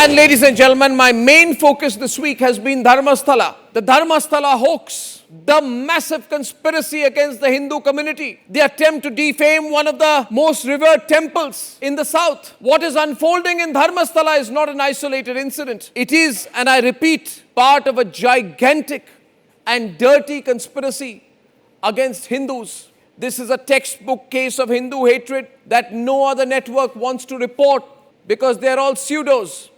And ladies and gentlemen, my main focus this week has been Dharmasthala. The Dharmasthala hoax, the massive conspiracy against the Hindu community, the attempt to defame one of the most revered temples in the south. What is unfolding in Dharmasthala is not an isolated incident. It is, and I repeat, part of a gigantic and dirty conspiracy against Hindus. This is a textbook case of Hindu hatred that no other network wants to report because they are all pseudos.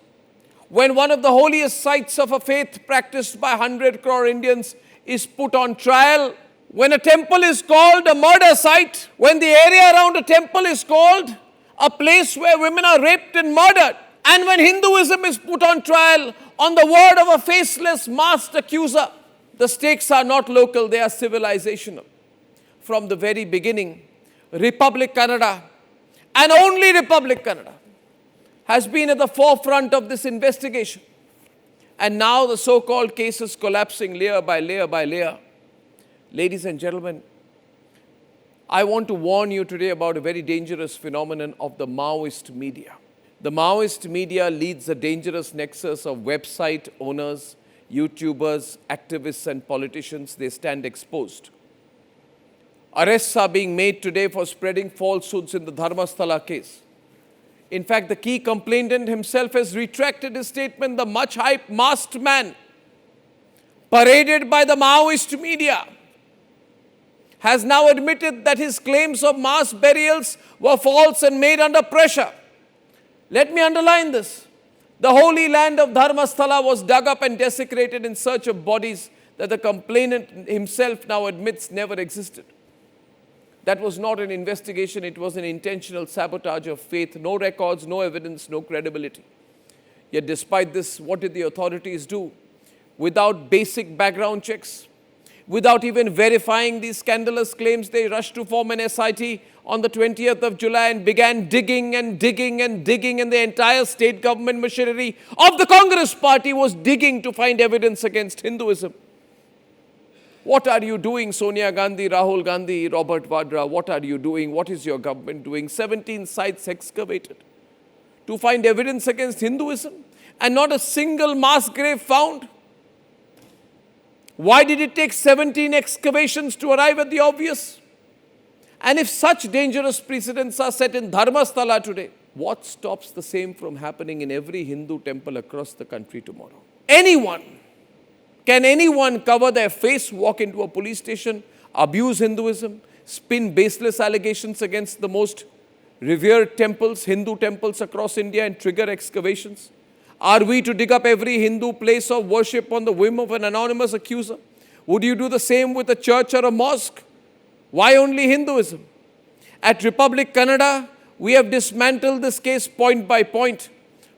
When one of the holiest sites of a faith practiced by 100 crore Indians is put on trial, when a temple is called a murder site, when the area around a temple is called a place where women are raped and murdered, and when Hinduism is put on trial on the word of a faceless masked accuser, the stakes are not local, they are civilizational. From the very beginning, Republic Kannada, and only Republic Kannada, has been at the forefront of this investigation. And now the so-called case is collapsing layer by layer by layer. Ladies and gentlemen, I want to warn you today about a very dangerous phenomenon of the Maoist media. The Maoist media leads a dangerous nexus of website owners, YouTubers, activists and politicians. They stand exposed. Arrests are being made today for spreading falsehoods in the Dharmasthala case. In fact, the key complainant himself has retracted his statement. The much-hyped masked man, paraded by the Maoist media, has now admitted that his claims of mass burials were false and made under pressure. Let me underline this. The holy land of Dharmasthala was dug up and desecrated in search of bodies that the complainant himself now admits never existed. That was not an investigation, it was an intentional sabotage of faith. No records, no evidence, no credibility. Yet despite this, what did the authorities do? Without basic background checks, without even verifying these scandalous claims, they rushed to form an SIT on the 20th of July and began digging and digging and digging, and the entire state government machinery of the Congress party was digging to find evidence against Hinduism. What are you doing, Sonia Gandhi, Rahul Gandhi, Robert Vadra? What are you doing? What is your government doing? 17 sites excavated to find evidence against Hinduism and not a single mass grave found. Why did it take 17 excavations to arrive at the obvious? And if such dangerous precedents are set in Dharmasthala today, what stops the same from happening in every Hindu temple across the country tomorrow? Can anyone cover their face, walk into a police station, abuse Hinduism, spin baseless allegations against the most revered temples, Hindu temples across India, and trigger excavations? Are we to dig up every Hindu place of worship on the whim of an anonymous accuser? Would you do the same with a church or a mosque? Why only Hinduism? At Republic Kannada, we have dismantled this case point by point,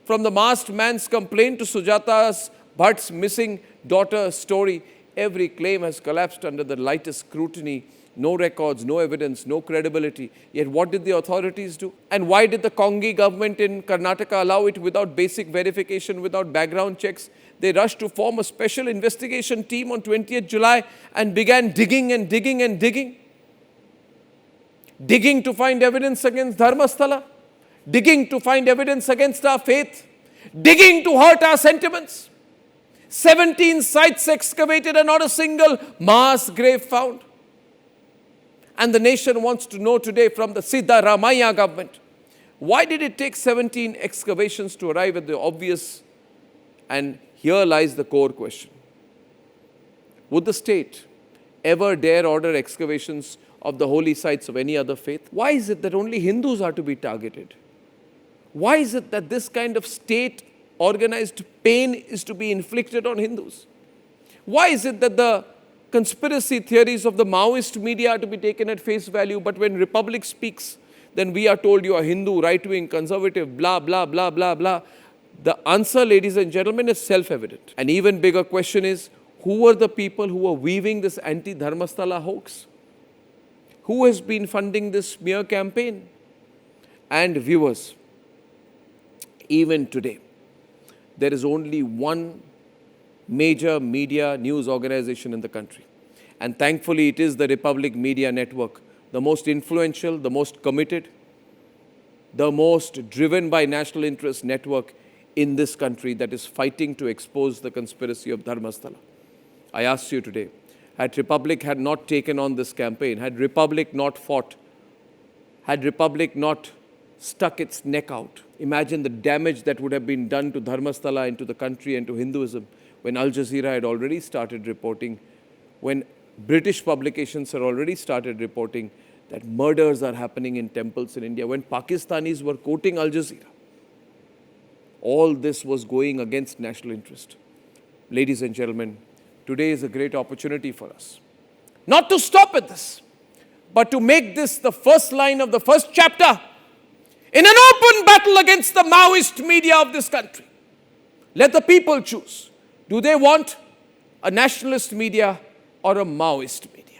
from the masked man's complaint to Sujata Bhatt's missing daughter story. Every claim has collapsed under the lightest scrutiny. No records, no evidence, no credibility. Yet what did the authorities do? And why did the Congi government in Karnataka allow it without basic verification, without background checks? They rushed to form a special investigation team on 20th July and began digging and digging and digging. Digging to find evidence against Dharmasthala. Digging to find evidence against our faith. Digging to hurt our sentiments. 17 sites excavated and not a single mass grave found. And the nation wants to know today from the Siddaramaiah government, why did it take 17 excavations to arrive at the obvious? And here lies the core question. Would the state ever dare order excavations of the holy sites of any other faith? Why is it that only Hindus are to be targeted? Why is it that this kind of state organized pain is to be inflicted on Hindus? Why is it that the conspiracy theories of the Maoist media are to be taken at face value, but when Republic speaks, then we are told you are Hindu, right-wing, conservative, blah, blah, blah, blah, blah. The answer, ladies and gentlemen, is self-evident. An even bigger question is, who were the people who were weaving this anti-Dharmasthala hoax? Who has been funding this smear campaign? And viewers, even today, there is only one major media news organization in the country. And thankfully, it is the Republic Media Network, the most influential, the most committed, the most driven by national interest network in this country that is fighting to expose the conspiracy of Dharmasthala. I ask you today, had Republic had not taken on this campaign, had Republic not fought, had Republic not stuck its neck out, imagine the damage that would have been done to Dharmasthala and to the country and to Hinduism when Al Jazeera had already started reporting, when British publications had already started reporting that murders are happening in temples in India, when Pakistanis were quoting Al Jazeera. All this was going against national interest. Ladies and gentlemen, today is a great opportunity for us. Not to stop at this, but to make this the first line of the first chapter in an open battle against the Maoist media of this country. Let the people choose. Do they want a nationalist media or a Maoist media?